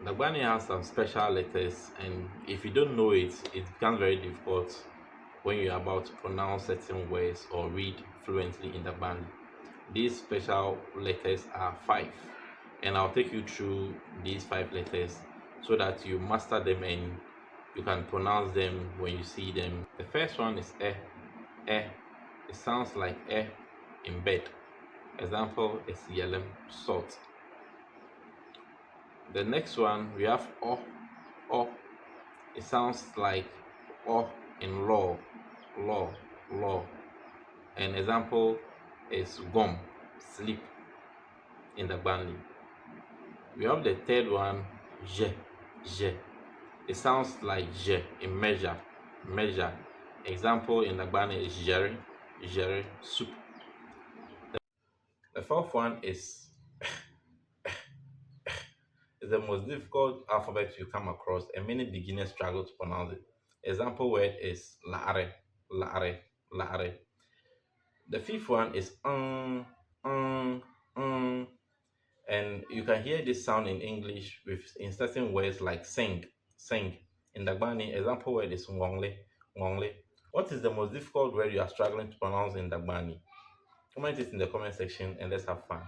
Dagbani has some special letters, and if you don't know it, it becomes very difficult when you're about to pronounce certain words or read fluently in Dagbani. These special letters are five, and I'll take you through these five letters so that you master them and you can pronounce them when you see them. The first one is eh, eh. It sounds like eh in bed. Example is yellow salt. The next one we have o. It sounds like o in law, law. An example is gum, sleep in the Dagbani. We have the third one, je. It sounds like je in measure. Example in the Dagbani is jere, soup. The fourth one is the most difficult alphabet you come across, and many beginners struggle to pronounce it. Example word is la'are, la'are. The fifth one is um, um, and you can hear this sound in English with in certain words like sing. In Dagbani, example word is ngongle. What is the most difficult word you are struggling to pronounce in Dagbani? Comment it in the comment section and let's have fun.